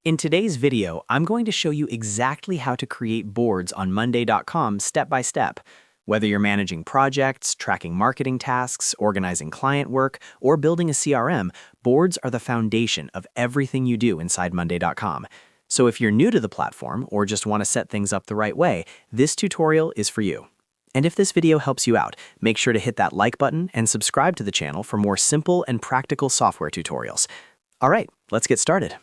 In today's video, I'm going to show you exactly how to create boards on Monday.com step by step. Whether you're managing projects, tracking marketing tasks, organizing client work, or building a CRM, boards are the foundation of everything you do inside Monday.com. So if you're new to the platform or just want to set things up the right way, this tutorial is for you. And if this video helps you out, make sure to hit that like button and subscribe to the channel for more simple and practical software tutorials. All right, let's get started.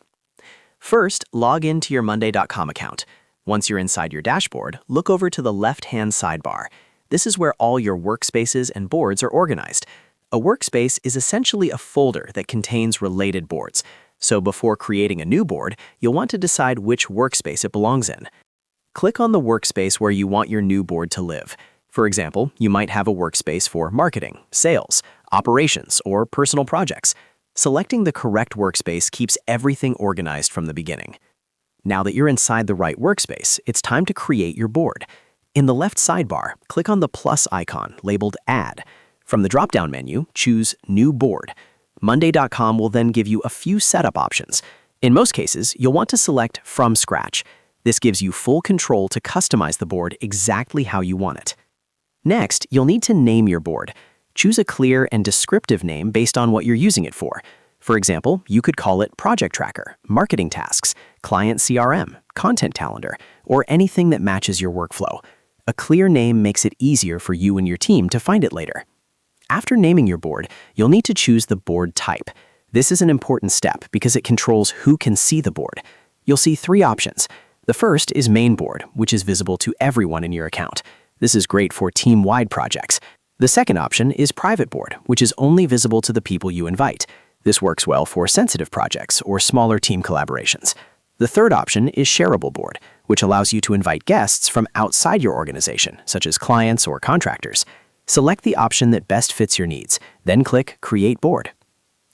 First, log into your Monday.com account. Once you're inside your dashboard, look over to the left-hand sidebar. This is where all your workspaces and boards are organized. A workspace is essentially a folder that contains related boards. So before creating a new board, you'll want to decide which workspace it belongs in. Click on the workspace where you want your new board to live. For example, you might have a workspace for marketing, sales, operations, or personal projects. Selecting the correct workspace keeps everything organized from the beginning. Now that you're inside the right workspace, it's time to create your board. In the left sidebar, click on the plus icon labeled Add. From the drop-down menu, choose New Board. Monday.com will then give you a few setup options. In most cases, you'll want to select From Scratch. This gives you full control to customize the board exactly how you want it. Next, you'll need to name your board. Choose a clear and descriptive name based on what you're using it for. For example, you could call it Project Tracker, Marketing Tasks, Client CRM, Content Calendar, or anything that matches your workflow. A clear name makes it easier for you and your team to find it later. After naming your board, you'll need to choose the board type. This is an important step because it controls who can see the board. You'll see three options. The first is Main Board, which is visible to everyone in your account. This is great for team-wide projects. The second option is Private Board, which is only visible to the people you invite. This works well for sensitive projects or smaller team collaborations. The third option is Shareable Board, which allows you to invite guests from outside your organization, such as clients or contractors. Select the option that best fits your needs, then click Create Board.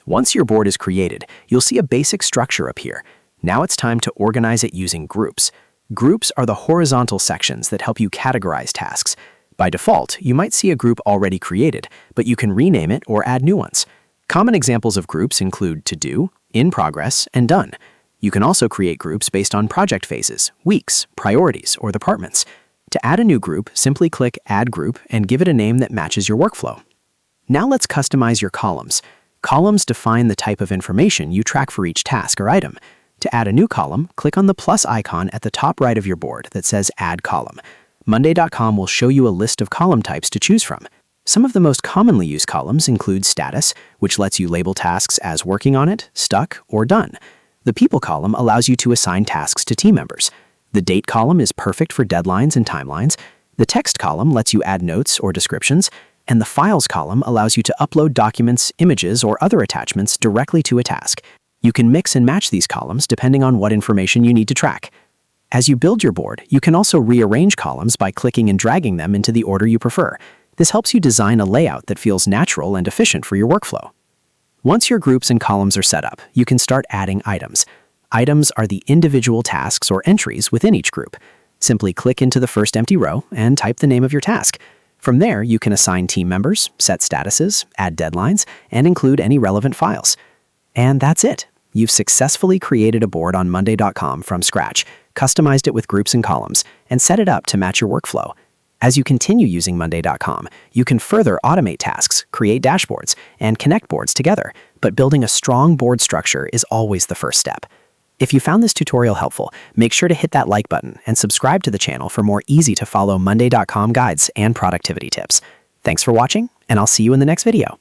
Once your board is created, you'll see a basic structure appear. Now it's time to organize it using groups. Groups are the horizontal sections that help you categorize tasks. By default, you might see a group already created, but you can rename it or add new ones. Common examples of groups include To Do, In Progress, and Done. You can also create groups based on project phases, weeks, priorities, or departments. To add a new group, simply click Add Group and give it a name that matches your workflow. Now let's customize your columns. Columns define the type of information you track for each task or item. To add a new column, click on the plus icon at the top right of your board that says Add Column. Monday.com will show you a list of column types to choose from. Some of the most commonly used columns include Status, which lets you label tasks as working on it, stuck, or done. The People column allows you to assign tasks to team members. The Date column is perfect for deadlines and timelines. The Text column lets you add notes or descriptions. And the Files column allows you to upload documents, images, or other attachments directly to a task. You can mix and match these columns depending on what information you need to track. As you build your board, you can also rearrange columns by clicking and dragging them into the order you prefer. This helps you design a layout that feels natural and efficient for your workflow. Once your groups and columns are set up, you can start adding items. Items are the individual tasks or entries within each group. Simply click into the first empty row and type the name of your task. From there, you can assign team members, set statuses, add deadlines, and include any relevant files. And that's it. You've successfully created a board on Monday.com from scratch, customized it with groups and columns, and set it up to match your workflow. As you continue using Monday.com, you can further automate tasks, create dashboards, and connect boards together, but building a strong board structure is always the first step. If you found this tutorial helpful, make sure to hit that like button and subscribe to the channel for more easy-to-follow Monday.com guides and productivity tips. Thanks for watching, and I'll see you in the next video.